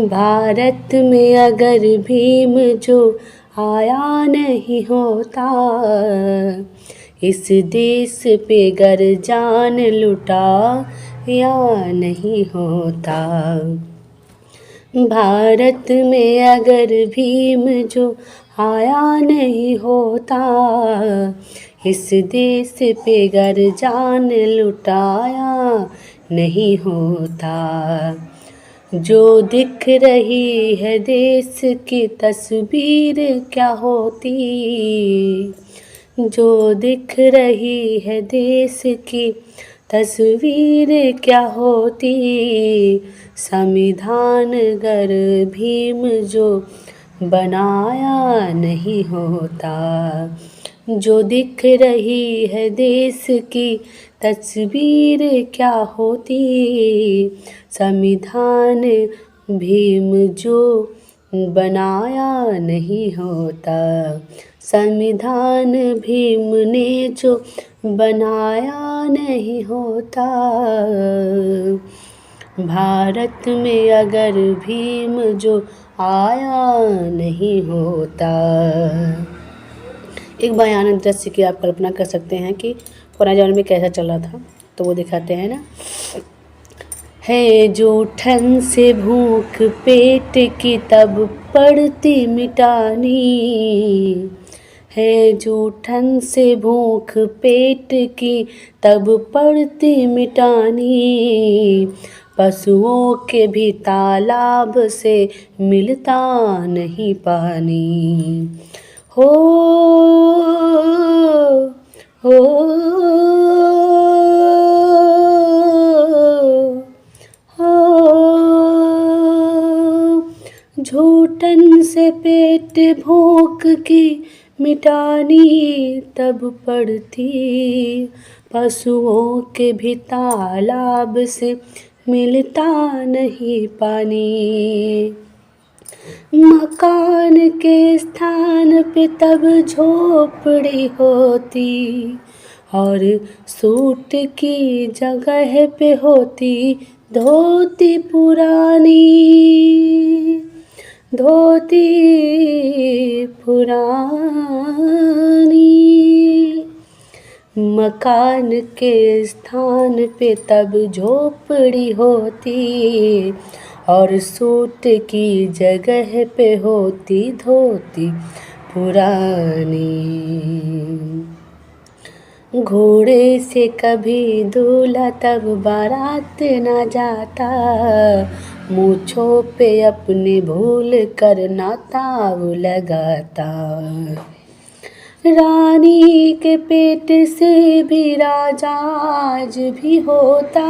भारत में अगर भीम जो आया नहीं होता, इस देश पे गर जान लुटा या नहीं होता। भारत में अगर भीम जो आया नहीं होता, इस देश पे गर जान लुटाया नहीं होता। जो दिख रही है देश की तस्वीर क्या होती, जो दिख रही है देश की तस्वीर क्या होती। संविधान गर भीम जो बनाया नहीं होता। जो दिख रही है देश की तस्वीर क्या होती। संविधान भीम जो बनाया नहीं होता। संविधान भीम ने जो बनाया नहीं होता। भारत में अगर भीम जो आया नहीं होता। एक भयानक दृश्य की आप कल्पना कर सकते हैं कि पुराने ज़माने में कैसा चल रहा था, तो वो दिखाते हैं ना। है जो ठंड से भूख पेट की तब पड़ती मिटानी। है जो ठंड से भूख पेट की तब पड़ती मिटानी। पशुओं के भी तालाब से मिलता नहीं पानी। हो झूठन से पेट भूख की मिटानी तब पड़ती। पशुओं के भी तालाब से मिलता नहीं पानी। मकान के स्थान पे तब झोपड़ी होती और सूट की जगह पे होती धोती पुरानी। धोती पुरानी। मकान के स्थान पे तब झोपड़ी होती और सूट की जगह पे होती धोती पुरानी। घोड़े से कभी दूल्हा तब बारात न जाता। मूँछों पे अपने भूल कर नाताव लगाता। रानी के पेट से भी राजा आज भी होता।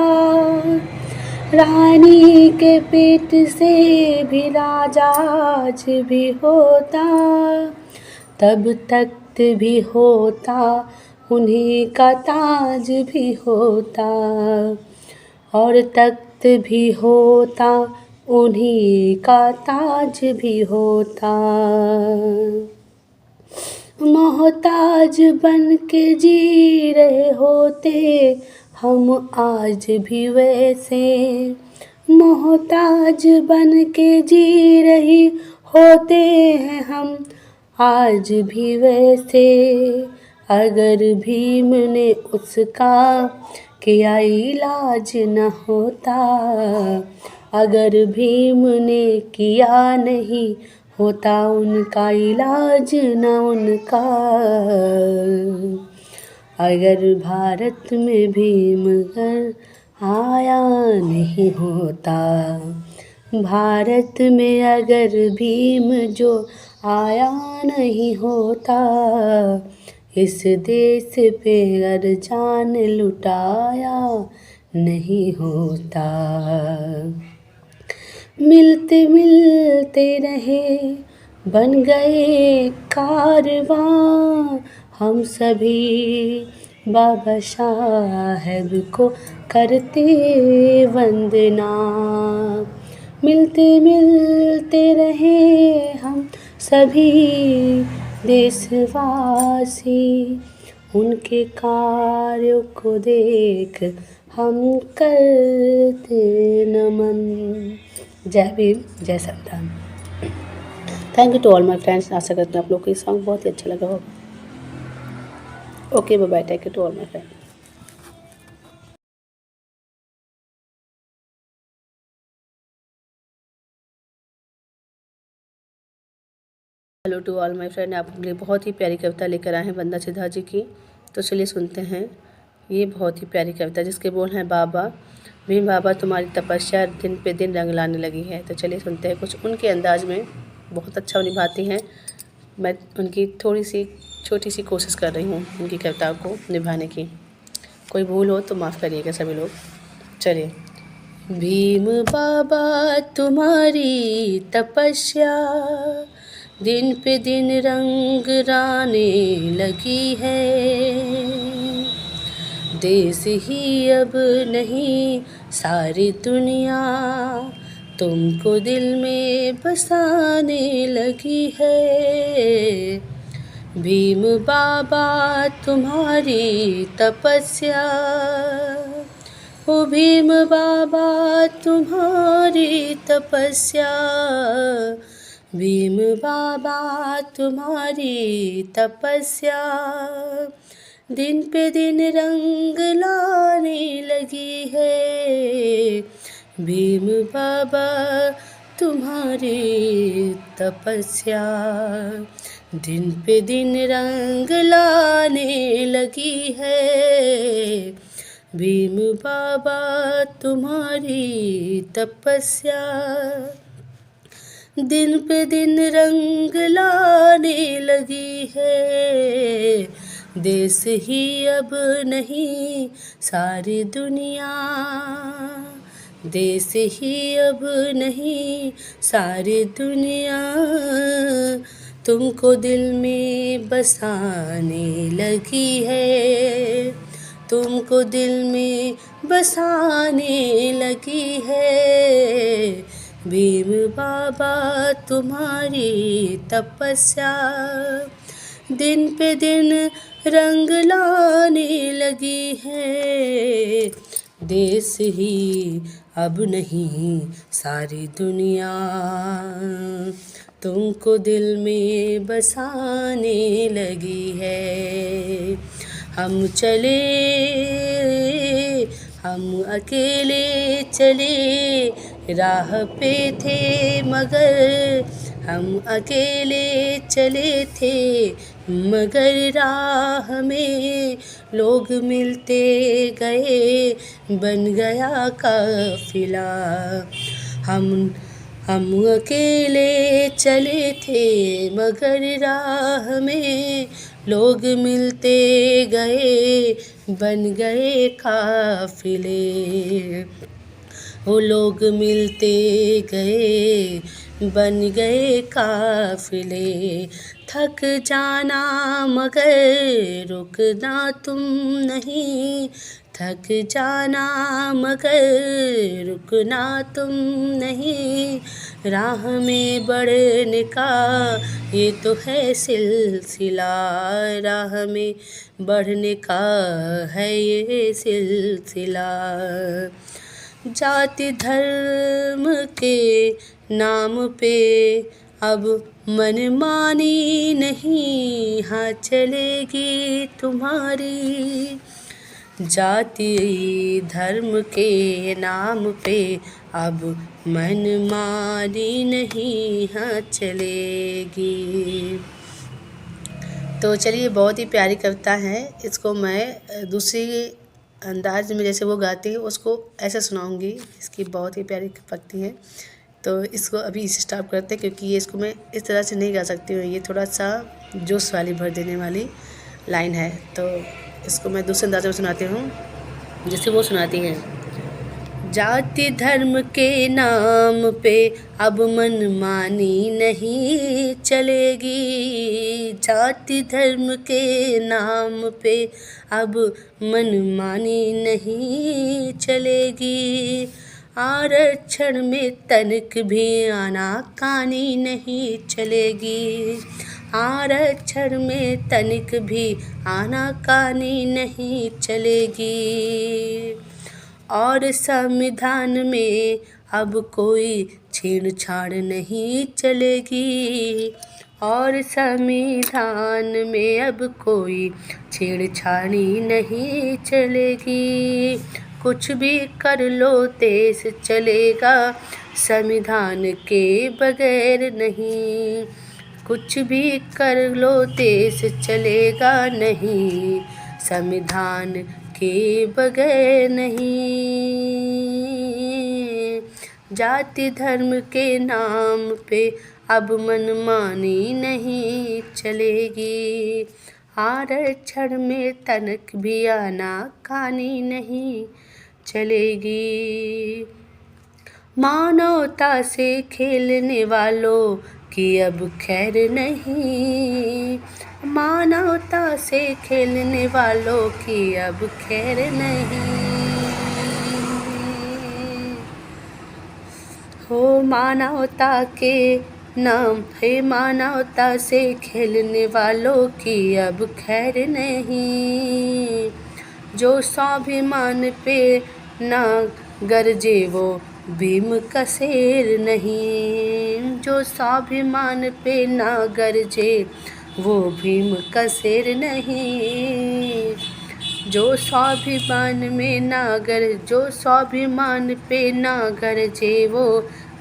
रानी के पेट से भी राजा आज भी होता। तब तख्त भी होता उन्हीं का ताज भी होता। और तख्त भी होता उन्हीं का ताज भी होता। मोहताज बन के जी रहे होते हम आज भी वैसे। मोहताज बन के जी रही होते हैं हम आज भी वैसे। अगर भीम ने उसका किया इलाज न होता। अगर भीम ने किया नहीं होता उनका इलाज न उनका। अगर भारत में भीम घर आया नहीं होता। भारत में अगर भीम जो आया नहीं होता। इस देश पे अगर जान लुटाया नहीं होता। मिलते मिलते रहे बन गए कारवां हम सभी, बाबा साहब को करते वंदना। मिलते मिलते रहे हम सभी देशवासी, उनके कार्यों को देख हम करते नमन। जय भीम, जय संविधान। Thank you to all my friends. आशा करती हूँ आप लोग को ये सॉन्ग बहुत ही अच्छा लगा होगा। Okay, bye bye, thank you to all my friends. Hello to all my friend, आपके लिए बहुत ही प्यारी कविता लेकर आए हैं वंदना सिद्धा जी की। तो चलिए सुनते हैं ये बहुत ही प्यारी कविता जिसके बोल हैं बाबा। भीम बाबा तुम्हारी तपस्या दिन पे दिन रंग लाने लगी है। तो चलिए सुनते हैं, कुछ उनके अंदाज में बहुत अच्छा निभाती हैं। मैं उनकी थोड़ी सी छोटी सी कोशिश कर रही हूँ उनकी कविताओं को निभाने की। कोई भूल हो तो माफ़ करिएगा सभी लोग। चलिए। भीम बाबा तुम्हारी तपस्या दिन पे दिन रंग लाने लगी है। देश ही अब नहीं सारी दुनिया तुमको दिल में बसाने लगी है। भीम बाबा तुम्हारी तपस्या, ओ भीम बाबा तुम्हारी तपस्या, भीम बाबा तुम्हारी तपस्या दिन पे दिन रंग लाने लगी है। भीम बाबा तुम्हारी तपस्या दिन पे दिन रंग लाने लगी है। भीम बाबा तुम्हारी तपस्या दिन पे दिन रंग लाने लगी है। देश ही अब नहीं सारी दुनिया, देश ही अब नहीं सारी दुनिया तुमको दिल में बसाने लगी है। तुमको दिल में बसाने लगी है। भीम बाबा तुम्हारी तपस्या दिन पे दिन रंग लाने लगी है। देश ही अब नहीं सारी दुनिया तुमको दिल में बसाने लगी है। हम चले, हम अकेले चले राह पे थे मगर, हम अकेले चले थे मगर राह में लोग मिलते गए बन गया काफिला। हम अकेले चले थे मगर राह में लोग मिलते गए बन गए काफिले। वो लोग मिलते गए बन गए काफिले। थक जाना मगर रुकना तुम नहीं, थक जाना मगर रुकना तुम नहीं। राह में बढ़ने का ये तो है सिलसिला, राह में बढ़ने का है ये सिलसिला। जाति धर्म के नाम पे अब मनमानी नहीं हाँ चलेगी तुम्हारी। जाति धर्म के नाम पे अब मनमानी नहीं हाँ चलेगी। तो चलिए, बहुत ही प्यारी कविता है। इसको मैं दूसरी अंदाज में जैसे वो गाती है उसको ऐसे सुनाऊंगी। इसकी बहुत ही प्यारी पक्ति है। तो इसको अभी इसे स्टॉप करते हैं क्योंकि ये इसको मैं इस तरह से नहीं गा सकती हूँ। ये थोड़ा सा जोश वाली भर देने वाली लाइन है। तो इसको मैं दूसरे अंदाज में सुनाती हूँ जैसे वो सुनाती हैं। जाति धर्म के नाम पे अब मनमानी नहीं चलेगी। जाति धर्म के नाम पे अब मनमानी नहीं चलेगी। आरक्षण में तनिक भी आनाकानी नहीं चलेगी। आरक्षण में तनिक भी आनाकानी नहीं चलेगी। और संविधान में अब कोई छेड़छाड़ नहीं चलेगी। और संविधान में अब कोई छेड़छाड़ी नहीं चलेगी। कुछ भी कर लो देश चलेगा, संविधान के बगैर नहीं। कुछ भी कर लो देश चलेगा नहीं, संविधान के बगैर नहीं। जाति धर्म के नाम पे अब मनमानी नहीं चलेगी। आरक्षण में तनिक भी आनाकानी नहीं चलेगी। मानवता से खेलने वालों की अब खैर नहीं। मानवता से खेलने वालों की अब खैर नहीं। हो मानवता के नाम है, मानवता से खेलने वालों की अब खैर नहीं। जो स्वाभिमान पे ना गरजे वो भीम का शेर नहीं। जो स्वाभिमान पे ना गरजे वो भीम का शेर नहीं। जो स्वाभिमान में ना जो स्वाभिमान पे ना गरजे वो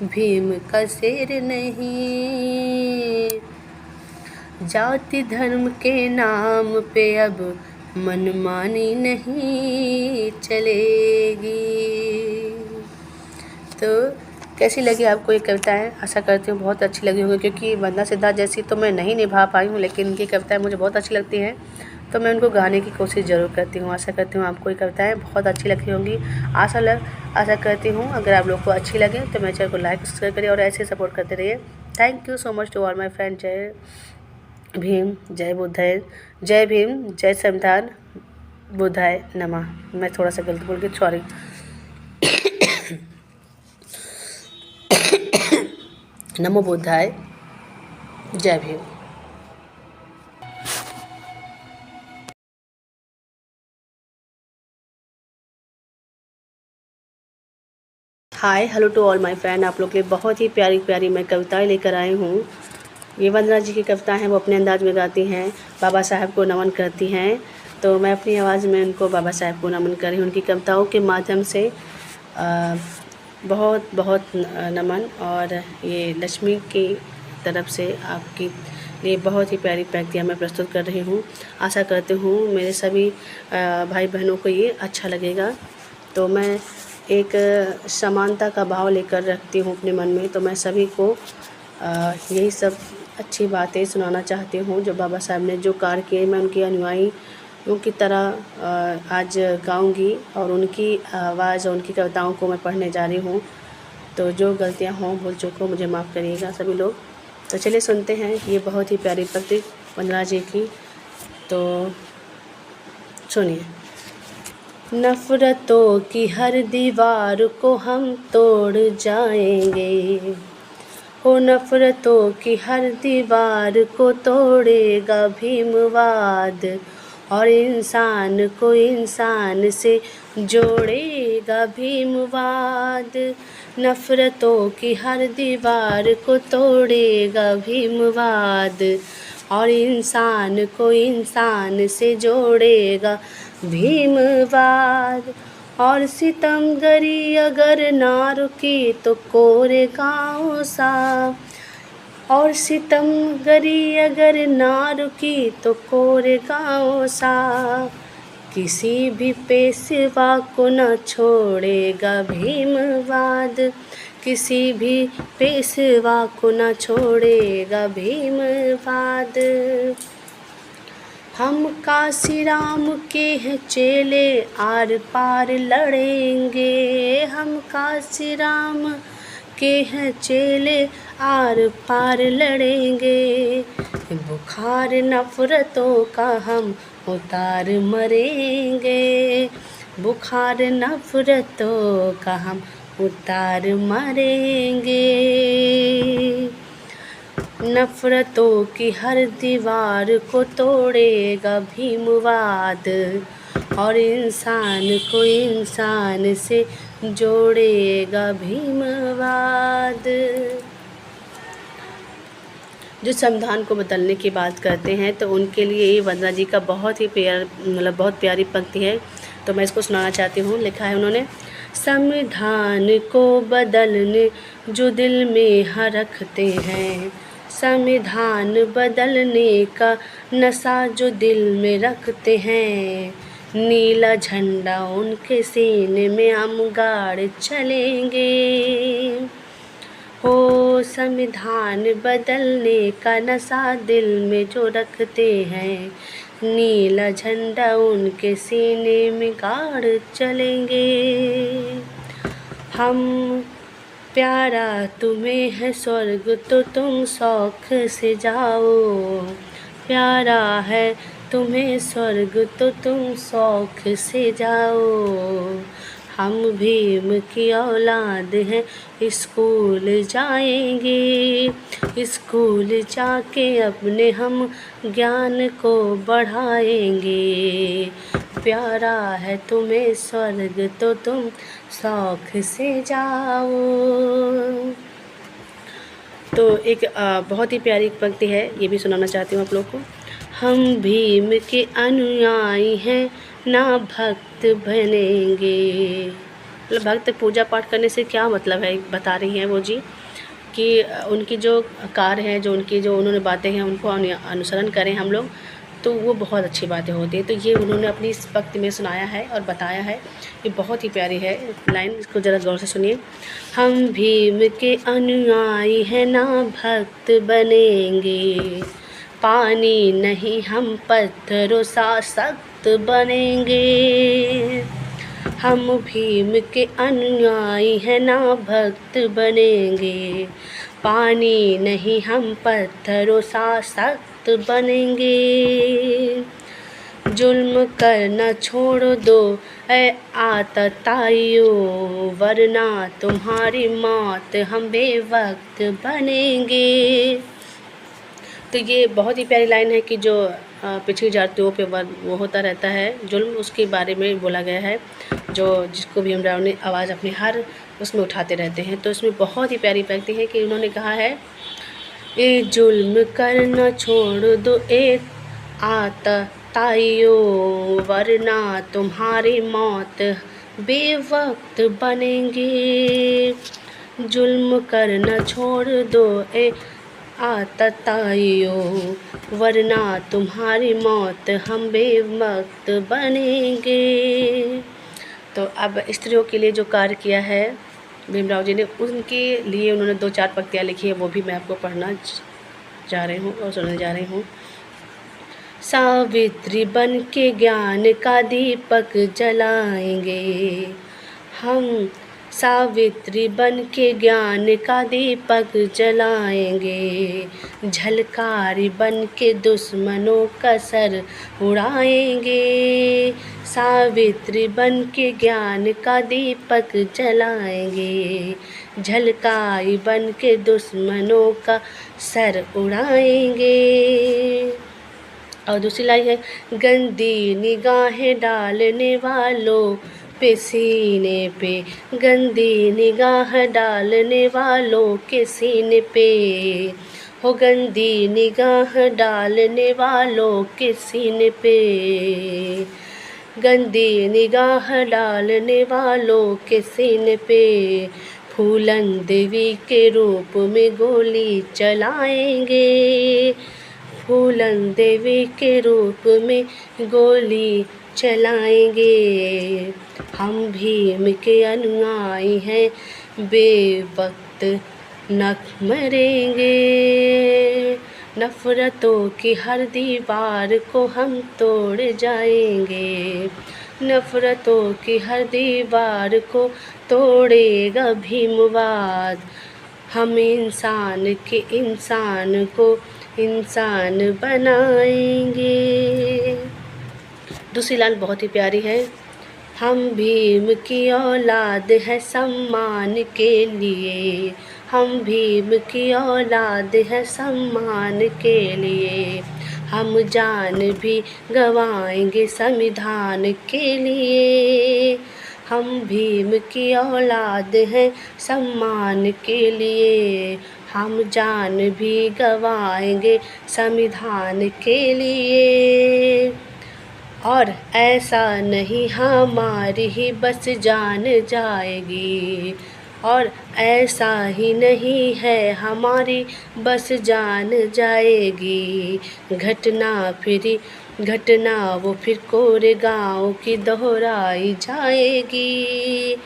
भीम का शेर नहीं। जाति धर्म के नाम पे अब मनमानी नहीं चलेगी। तो कैसी लगी आपको ये कविताएं? आशा करती हूँ बहुत अच्छी लगी होंगी, क्योंकि वंदना सिद्धार्थ जैसी तो मैं नहीं निभा पाई हूँ, लेकिन इनकी कविताएं मुझे बहुत अच्छी लगती हैं, तो मैं उनको गाने की कोशिश ज़रूर करती हूँ। आशा करती हूँ आपको ये कविताएं बहुत अच्छी लगी होंगी। आशा करती हूँ अगर आप लोग को अच्छी लगे तो मेरे चैनल को लाइक सब्सक्राइब करिए और ऐसे सपोर्ट करते रहिए। Thank you so much to all my friend. जय भीम, जय बुद्धाय, जय भीम, जय संविधान, बुद्धाय नमः। मैं थोड़ा सा गलत बोल गई, सॉरी। नमो बुद्धाय, जय Bhim. Hi hello to all my friend. आप लोग के लिए बहुत ही प्यारी प्यारी मैं कविताएं लेकर आई हूँ। ये वंदना जी की कविताएं हैं, वो अपने अंदाज में गाती हैं, बाबा साहब को नमन करती हैं। तो मैं अपनी आवाज़ में उनको बाबा साहब को नमन कर रही हूँ। उनकी कविताओं के माध्यम से बहुत बहुत नमन। और ये लक्ष्मी की तरफ से आपकी ये बहुत ही प्यारी पंक्तियाँ मैं प्रस्तुत कर रही हूँ। आशा करती हूँ मेरे सभी भाई बहनों को ये अच्छा लगेगा। तो मैं एक समानता का भाव लेकर रखती हूँ अपने मन में, तो मैं सभी को यही सब अच्छी बातें सुनाना चाहती हूँ जो बाबा साहब ने जो कार्य किए। मैं उनकी अनुयायी उनकी तरह आज गाऊंगी और उनकी आवाज़ और उनकी कविताओं को मैं पढ़ने जा रही हूँ। तो जो गलतियाँ हों, भूल चूक हो, मुझे माफ़ करिएगा सभी लोग। तो चलिए सुनते हैं ये बहुत ही प्यारी पंक्ति वंदना जी की। तो सुनिए। नफ़रतों की हर दीवार को हम तोड़ जाएंगे। ओ नफ़रतों की हर दीवार को तोड़ेगा भीमवाद, और इंसान को इंसान से जोड़ेगा भीमवाद। नफ़रतों की हर दीवार को तोड़ेगा भीमवाद, और इंसान को इंसान से जोड़ेगा भीमवाद। और सितमगरी अगर ना रुकी तो कोरेगांव सा, और सितमगरी अगर ना रुकी तो कोरेगांव सा। किसी भी पेशवा को न छोड़ेगा भीमवाद, किसी भी पेशवा को न छोड़ेगा भीमवाद। हम काशी राम के हैं चेले, आर पार लड़ेंगे। हम काशी राम के हैं चेले आर पार लड़ेंगे। बुखार नफरतों का हम उतार मरेंगे, बुखार नफरतों का हम उतार मरेंगे। नफरतों की हर दीवार को तोड़ेगा भीमवाद, और इंसान को इंसान से जोड़ेगा भीमवाद। जो संविधान को बदलने की बात करते हैं तो उनके लिए ये वंदना जी का बहुत ही बहुत प्यारी पंक्ति है, तो मैं इसको सुनाना चाहती हूँ। लिखा है उन्होंने, संविधान को बदलने जो दिल में हाँ रखते हैं, संविधान बदलने का नशा जो दिल में रखते हैं, नीला झंडा उनके सीने में हम गाड़ चलेंगे। हो संविधान बदलने का नशा दिल में जो रखते हैं, नीला झंडा उनके सीने में गाड़ चलेंगे। हम प्यारा तुम्हें है स्वर्ग तो तुम शौक से जाओ, प्यारा है तुम्हें स्वर्ग तो तुम शौक से जाओ। हम भीम की औलाद हैं, स्कूल जाएंगे, स्कूल जाके अपने हम ज्ञान को बढ़ाएंगे। प्यारा है तुम्हें स्वर्ग तो तुम शौक से जाओ। तो एक बहुत ही प्यारी पंक्ति है, ये भी सुनाना चाहती हूँ आप लोग को। हम भीम के अनुयायी हैं ना भक्त बनेंगे। मतलब भक्त पूजा पाठ करने से क्या मतलब है, बता रही हैं वो जी कि उनकी जो कार्य है, जो उनकी जो उन्होंने बातें हैं उनको अनुसरण करें हम लोग, तो वो बहुत अच्छी बातें होती हैं। तो ये उन्होंने अपनी इस पंक्ति में सुनाया है और बताया है, ये बहुत ही प्यारी है लाइन, इसको ज़रा गौर से सुनिए। हम भीम के अनुयायी हैं ना भक्त बनेंगे, पानी नहीं हम पत्थरों सा सख्त बनेंगे। हम भीम के अनुयायी हैं ना भक्त बनेंगे, पानी नहीं हम पत्थरों सा सख्त बनेंगे। जुल्म करना छोड़ दो ऐ आतताइयों, वरना तुम्हारी मौत हम बेवक्त बनेंगे। तो ये बहुत ही प्यारी लाइन है कि जो पिछड़ी जातियों पे वो होता रहता है जुल्म, उसके बारे में बोला गया है, जो जिसको भीमराव ने आवाज़ अपनी हर उसमें उठाते रहते हैं। तो इसमें बहुत ही प्यारी पंक्ति है कि उन्होंने कहा है, ये जुल्म करना छोड़ दो ए आतताइयों, वरना तुम्हारी मौत बेवक्त बनेंगे। जुल्म करना छोड़ दो ए आतताइयों, वरना तुम्हारी मौत हम बेवक्त बनेंगे। तो अब स्त्रियों के लिए जो कार्य किया है भीमराव जी ने, उनके लिए उन्होंने 2-4 पंक्तियाँ लिखी है, वो भी मैं आपको पढ़ना जा रही हूँ और सुनाने जा रही हूँ। सावित्री बन के ज्ञान का दीपक जलाएंगे, हम सावित्री बन के ज्ञान का दीपक जलाएंगे, झलकारी बन के दुश्मनों का सर उड़ाएंगे। सावित्री बन के ज्ञान का दीपक जलाएंगे, झलकारी बन के दुश्मनों का सर उड़ाएंगे। और दूसरी लाइन है, गंदी निगाहें डालने वालों पे सीने पे, गंदी निगाह डालने वालों के सीने पे, हो गंदी निगाह डालने वालों के सीने पे, गंदी निगाह डालने वालों के सीने पे, फूलन देवी के रूप में गोली चलाएंगे, फूलन देवी के रूप में गोली चलाएंगे। हम भीम के अनुयायी हैं, बेवक्त न मरेंगे, नफ़रतों की हर दीवार को हम तोड़ जाएंगे, नफ़रतों की हर दीवार को तोड़ेगा भीमवाद। हम इंसान को इंसान बनाएंगे। दूसरी लाइन बहुत ही प्यारी है। हम भीम की औलाद है सम्मान के लिए। हम भीम की औलाद है सम्मान के लिए। हम जान भी गंवाएंगे संविधान के लिए। हम भीम की औलाद हैं सम्मान के लिए। हम जान भी गंवाएंगे संविधान के लिए। और ऐसा नहीं हमारी ही बस जान जाएगी। और ऐसा ही नहीं है हमारी बस जान जाएगी। घटना वो फिर कोरेगांव की दोहराई जाएगी।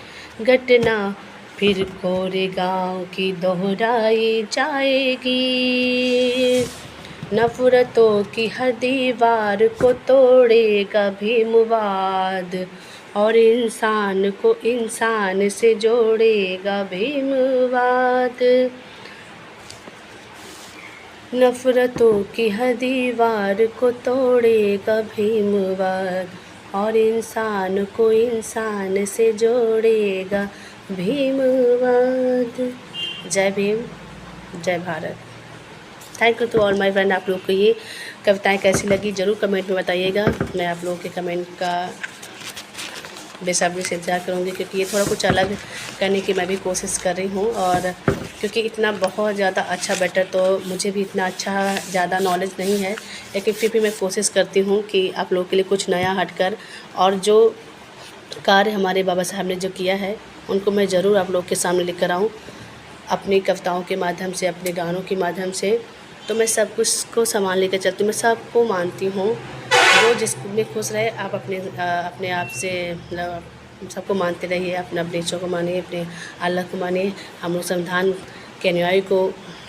घटना फिर कोरेगांव की दोहराई जाएगी। नफ़रतों की हर दीवार को तोड़ेगा भीमवाद। और इंसान को इंसान से जोड़ेगा भीमवाद। नफ़रतों की हर दीवार को तोड़ेगा भीमवाद। और इंसान को इंसान से जोड़ेगा भीमवाद। जय भीम, जय Bharat. Thank you to all my friend. आप लोग को ये कविताएं कैसी लगी ज़रूर कमेंट में बताइएगा। मैं आप लोगों के कमेंट का बेसब्री से इंतज़ार करूँगी, क्योंकि ये थोड़ा कुछ अलग करने की मैं भी कोशिश कर रही हूँ। और क्योंकि इतना बहुत ज़्यादा अच्छा बेटर तो मुझे भी इतना अच्छा ज़्यादा नॉलेज नहीं है, लेकिन फिर भी मैं कोशिश करती हूँ कि आप लोगों के लिए कुछ नया हटकर और जो कार्य हमारे बाबा साहब ने जो किया है उनको मैं ज़रूर आप लोग के सामने लेकर आऊँ, अपनी कविताओं के माध्यम से, अपने गानों के माध्यम से। तो मैं सब कुछ को संभाल लेकर चलती हूँ। मैं सबको मानती हूँ, जो जिसमें खुश रहे। आप अपने आप से सबको मानते रहिए, अपने अपने ईश्वर को मानिए, अपने अल्लाह को मानिए। हम लोग संविधान के अनुयायी को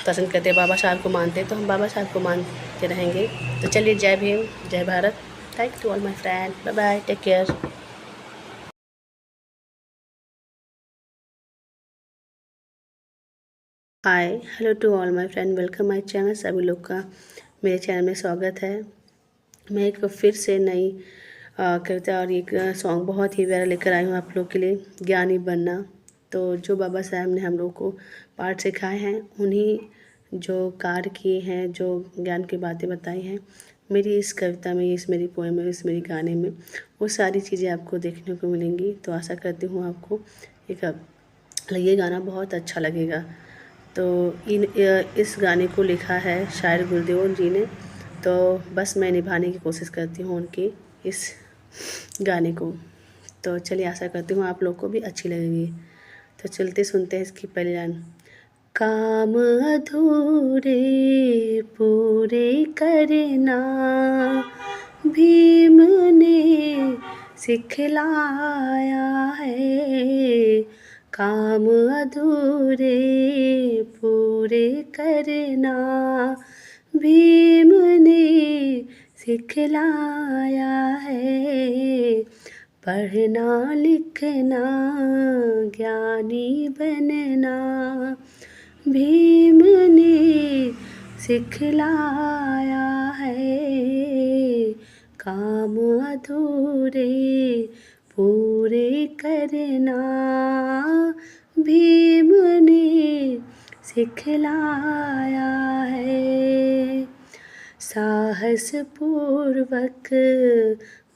पसंद करते हैं, बाबा साहब को मानते हैं, तो हम बाबा साहब को मानते रहेंगे। तो चलिए, जय भीम, जय Bharat. Thank you to all my friend. Bye bye, take care. Hi, hello to all my friend, welcome my channel. सभी लोग का मेरे चैनल में स्वागत है। मैं एक फिर से नई कविता और एक सॉन्ग बहुत ही प्यारा लेकर आई हूँ आप लोग के लिए, ज्ञानी बनना। तो जो बाबा साहब ने हम लोग को पाठ सिखाए हैं, उन्हीं जो कार्य किए हैं, जो ज्ञान की बातें बताई हैं, मेरी इस कविता में, इस मेरी पोएम में, इस मेरी गाने में वो सारी चीज़ें आपको देखने को मिलेंगी। तो आशा करती हूँ आपको ये गाना बहुत अच्छा लगेगा। तो इस गाने को लिखा है शायर गुरुदेव जी ने। तो बस मैं निभाने की कोशिश करती हूँ उनकी इस गाने को। तो चलिए, आशा करती हूँ आप लोग को भी अच्छी लगेगी। तो चलते सुनते हैं इसकी पहली लाइन। काम अधूरे पूरे करना भीम ने सिखलाया है। काम अधूरे पूरे करना भीम ने सिखलाया है। पढ़ना लिखना ज्ञानी बनना भीम ने सिखलाया है। काम अधूरे पूरे करना भीम ने सिखलाया है। साहस पूर्वक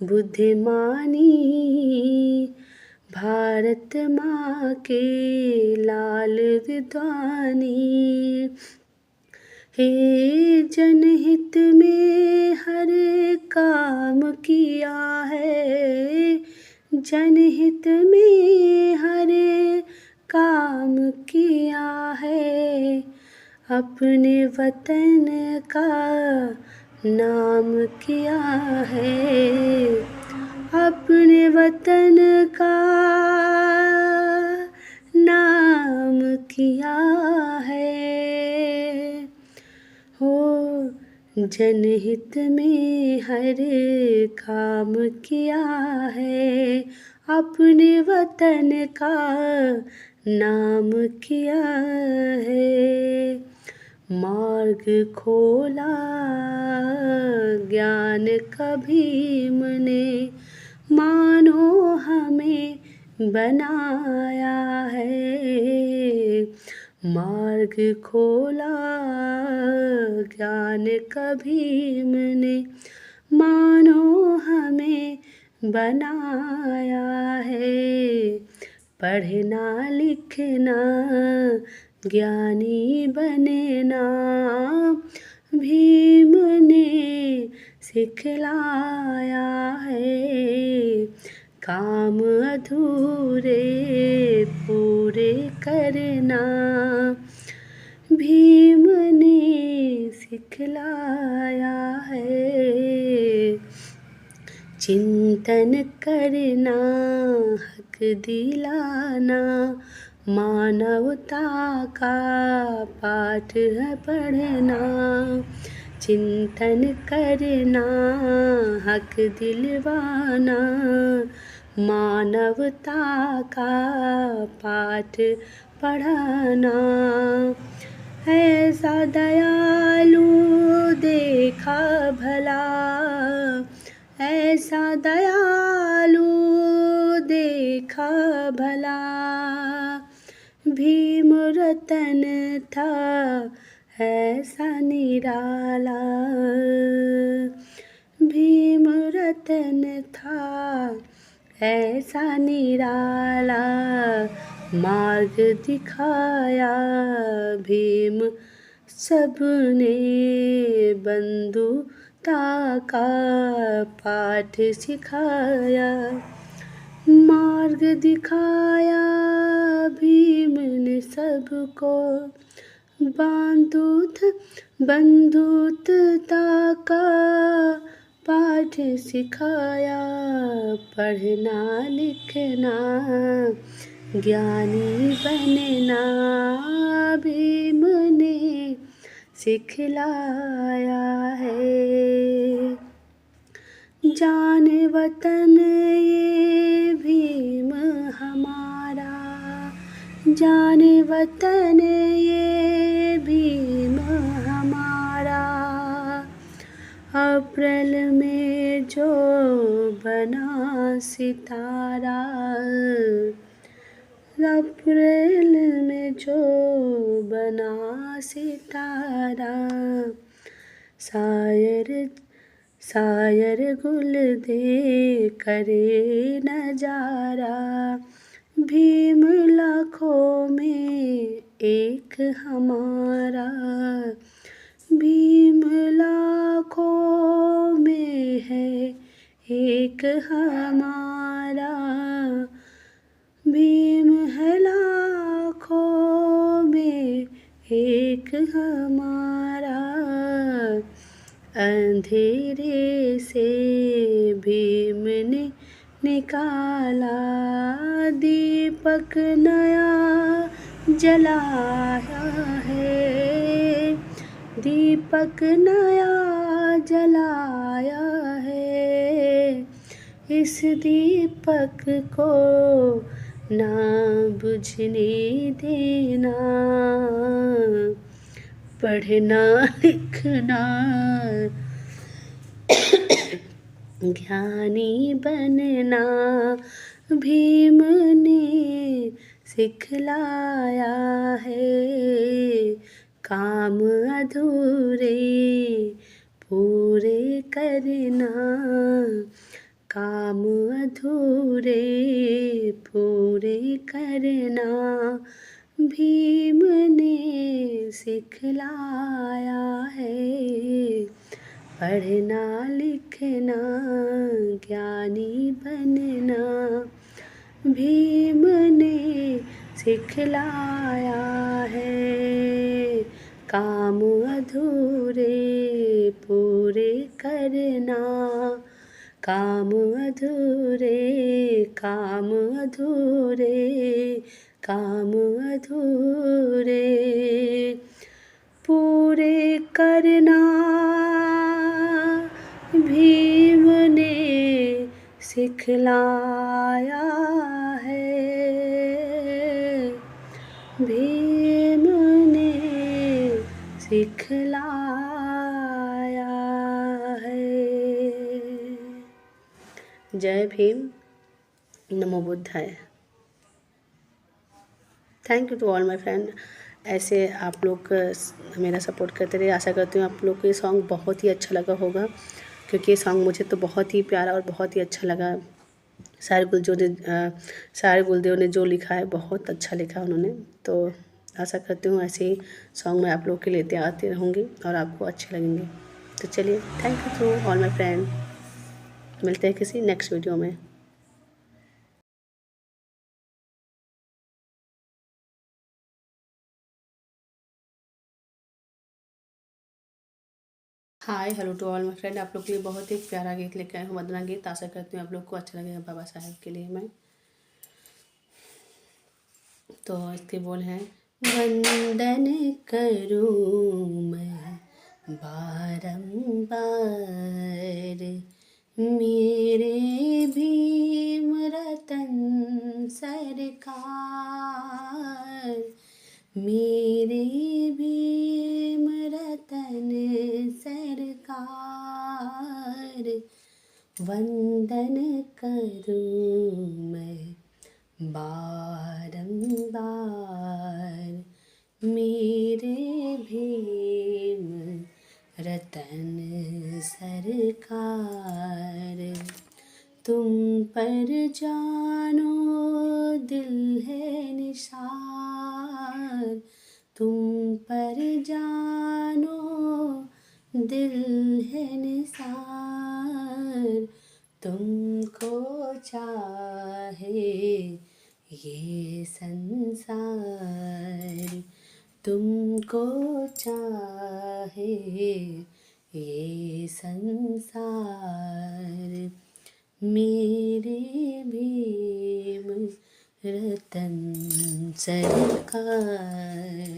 बुद्धिमानी भारत माँ के लाल विद्वानी। हे जनहित में हर काम किया है। जनहित में हर काम किया है। अपने वतन का नाम किया है। अपने वतन का नाम किया है। हो जनहित में हर काम किया है, अपने वतन का नाम किया है। मार्ग खोला ज्ञान का भीम ने, मानो हमें बनाया है। मार्ग खोला ज्ञान का भीम ने, मानो हमें बनाया है। पढ़ना लिखना ज्ञानी बनना, भीम ने सिखलाया है। काम अधूरे पूरे करना, भीम ने सिखलाया है। चिंतन करना हक दिलाना, मानवता का पाठ है पढ़ना। चिंतन करना हक दिलवाना, मानवता का पाठ पढ़ाना। ऐसा दयालु देखा भला, ऐसा दयालु देखा भला, भीम रतन था ऐसा निराला। भीम रतन था ऐसा निराला, मार्ग दिखाया भीम सबने, बंधुता का पाठ सिखाया। मार्ग दिखाया भीम ने सबको, बंधुता का पाठ सिखाया। पढ़ना लिखना ज्ञानी बनना, भीम ने सिखलाया है। जाने वतन ये भीम हमारा, जाने वतन ये भीम हमारा। अप्रैल में जो बना सितारा, अप्रैल में जो बना सितारा। शायर गुल दे करे नजारा, भीम लाखों में एक हमारा। भीम लाखों में है एक हमारा, भीम है लाखों में एक हमारा। अंधेरे से भीम ने निकाला दीपक नया जलाया है, दीपक नया जलाया है। इस दीपक को ना बुझने देना, पढ़ना लिखना ज्ञानी बनना, भीम ने सिखलाया है। काम अधूरे पूरे करना, काम अधूरे पूरे करना, भीम ने सिखलाया है। पढ़ना लिखना ज्ञानी बनना, भीम ने सिखलाया है। काम अधूरे पूरे करना, काम अधूरे काम अधूरे काम अधूरे पूरे करना। सिखलाया है, भीम ने सिखलाया है। जय भीम, नमो बुद्धाय। Thank you to all my friend. ऐसे आप लोग मेरा सपोर्ट करते रहिए। आशा करती हूँ आप लोग को ये सॉन्ग बहुत ही अच्छा लगा होगा, क्योंकि ये सॉन्ग मुझे तो बहुत ही प्यारा और बहुत ही अच्छा लगा। सारे गुलदेव ने जो लिखा है बहुत अच्छा लिखा उन्होंने। तो आशा करती हूँ ऐसे ही सॉन्ग मैं आप लोग के लेते आती रहूँगी और आपको अच्छे लगेंगे। तो चलिए, thank you to all my friend. मिलते हैं किसी नेक्स्ट वीडियो में। Hi hello to all my friend. आप लोग के लिए बहुत ही प्यारा गीत लेकर आए हूँ, वंदना गीत। आशा करती हूँ आप लोग को अच्छा लगेगा बाबा साहेब के लिए मैं। तो इसके बोल हैं, वंदन करूँ मैं बारंबार, मेरे भीम रतन सरकार, मेरे भीम रतन सरकार, वंदन करूँ मैं बारंबार, मेरे भीम रतन सरकार। तुम पर जानो दिल है निसार, तुम पर जानो दिल है निसार, तुमको चाहे ये संसार, तुमको चाहे ये संसार, मेरे भीम रतन सरकार,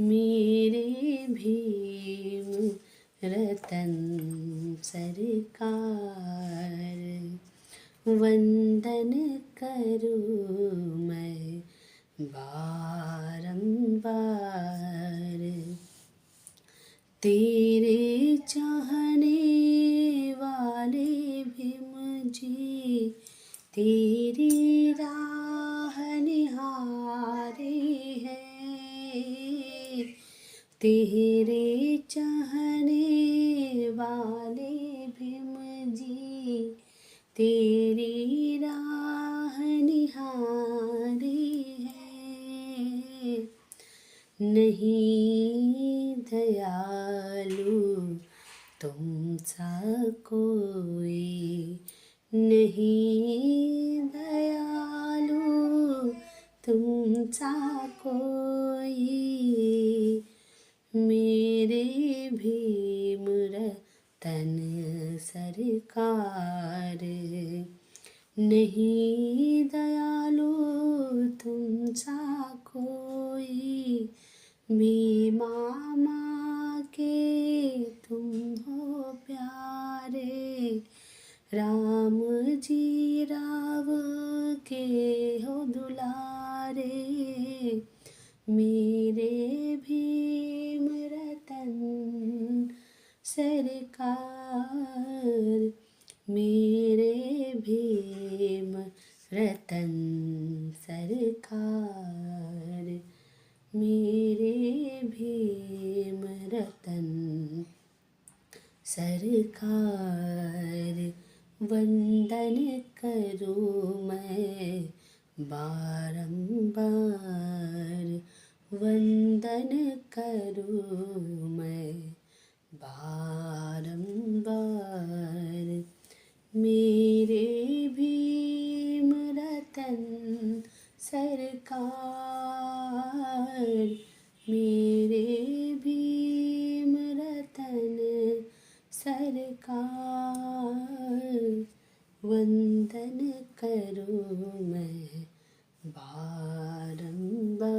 मेरे भीम रतन सरकार, वंदन करूँ मैं बारंबार। तेरे चाहने वाले भीम जी तेरी राह निहारे हैं, तेरे चाहने वाले भीम जी तेरी राह निहारे हैं। नहीं दयालु तुम सा कोई, नहीं दयालु तुम सा कोई, मेरे भीम रतन सरकार, नहीं दयालु तुम सा कोई, भीमा माँ के तुम हो प्यारे, राम जी राव के हो दुलारे, मेरे भीम रतन सरकार, मेरे भीम रतन सरकार, मेरे भीम रतन सरकार, वंदन करूँ मैं बारंबार, वंदन करूँ मैं बारंबार, मेरे भीम रतन सरकार, मेरे भीम रतन सरकार, वंदन करूँ मैं बारंबार।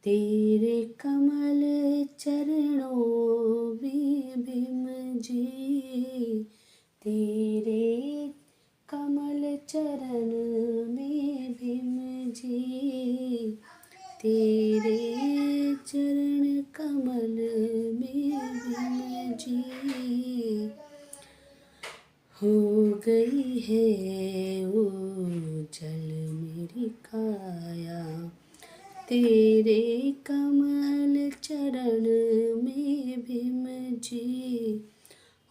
तेरे कमल चरणों में भीम जी जी, तेरे चरण कमल में भीम जी, हो गई है ओझल मेरी काया, तेरे कमल चरण में भीम जी,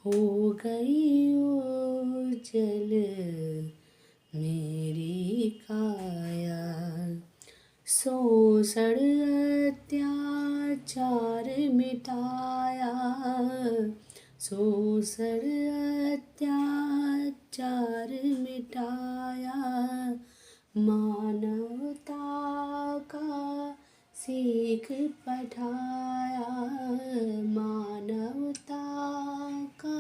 हो गई ओझल मेरी काया। शोषण अत्याचार मिटाया, शोषण अत्याचार मिटाया, मानवता का सीख पढ़ाया, मानवता का,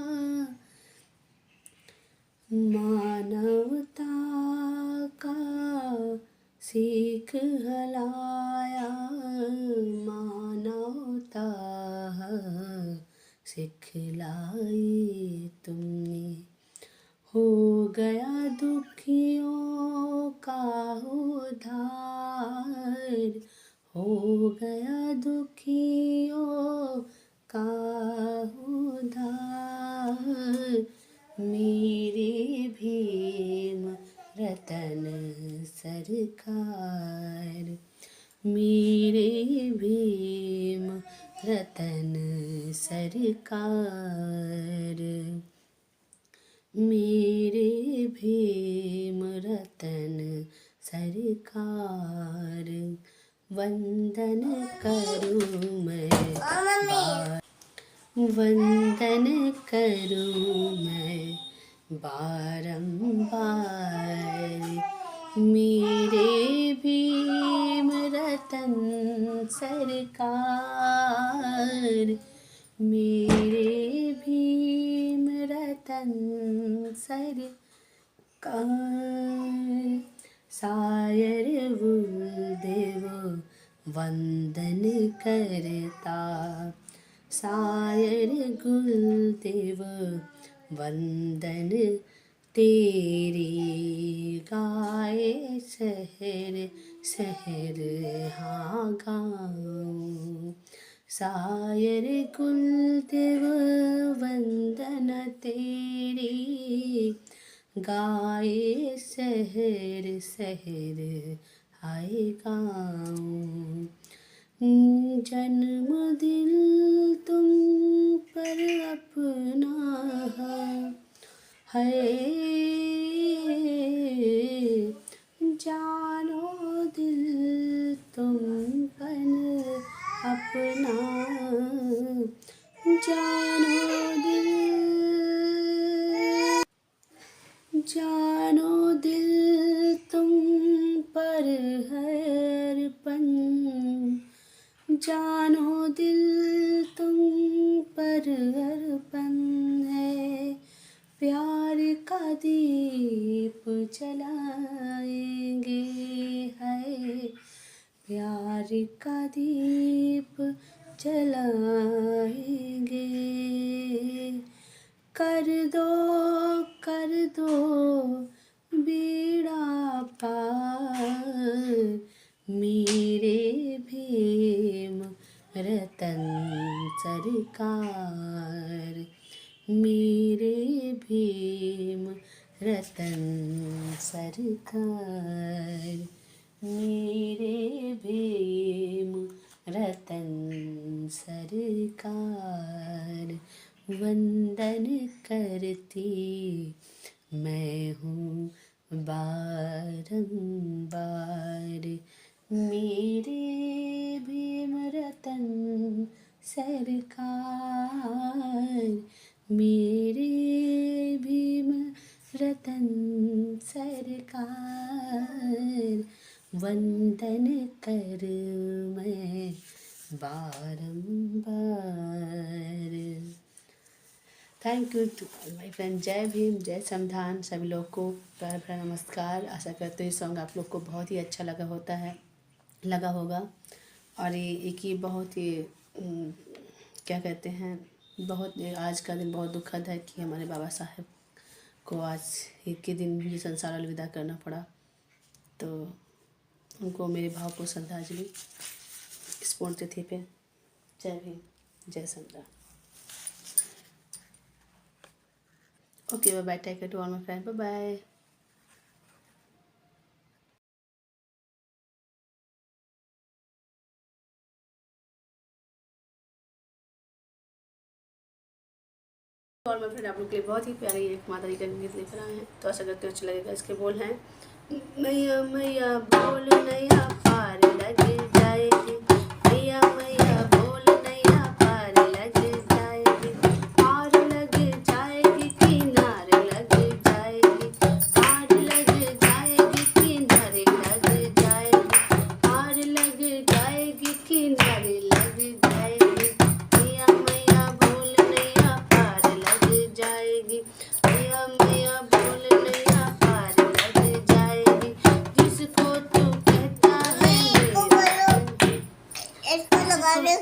मानवता का सीख हलाया, मानवता सिखलाई तुमने, हो गया दुखियों का उद्धार, हो गया दुखियों का उद्धार, मेरे भीम रतन सरकार, मेरे भीम रतन सरकार, मेरे भीम रतन सरकार, वंदन करूं मैं वंदन करूं मैं बारंबार, मेरे भीम रतन सरकार, मेरे भीम रतन सरकार। शायर गुरुदेव वंदन करता, शायर गुरुदेव वंदन तेरी गाए शहर शहर हाँ गाऊं, शायर गुरुदेव वंदन तेरी गाए शहर शहर आए गाऊं, जन्मदिन तुम पर अपना है, जानो दिल तुम पर अपना, जानो दिल, जानो दिल तुम पर अर्पण, जानो दिल तुम पर अर्पण है, प्यार का दीप जलाएंगे है, प्यार का दीप जलाएंगे, कर दो बीड़ा पार, मेरे भीम रतन सरकार, मेरे भीम रतन सरकार, मेरे भीम रतन सरकार, वंदन करती मैं हूँ बारंबार, मेरे भीम रतन सरकार, मेरे भीम रतन सरकार, वंदन कर मैं बारंबार। Thank you to all my friend. जय भीम, जय संविधान। सभी लोग को प्यार भरा नमस्कार। आशा करते हैं सॉन्ग आप लोग को बहुत ही अच्छा लगा होगा। और ये बहुत ही क्या कहते हैं, बहुत आज का दिन बहुत दुखद है कि हमारे बाबा साहब को आज एक के दिन ही संसार अलविदा करना पड़ा। तो उनको मेरे भाव को श्रद्धांजलि इस पुण्यतिथि पे। जय भीम, जय संग्राम। Okay, bye bye, take care to all my friend, bye bye. और मैं फ्रेंड आप लोग के लिए बहुत ही प्यारी एक माता जी का गीत लेकर आए हैं, तो आशा करते हो अच्छा लगेगा। इसके बोल हैं, मैया मैया बोल नैया पार लग जाएगी, मैया मैया बोल नैया पार लग जाएगी, पार लग जाएगी किनारे लग जाएगी, पार लग जाएगी किनारे लग जाएगी, पार लग जाएगी किनारे लग जाएगी, मैया मैया बोल नैया पार लग जाएगी, मैया मैया बोल नैया पार लग जाएगी, जिसको तू कहता है इसको लगा ले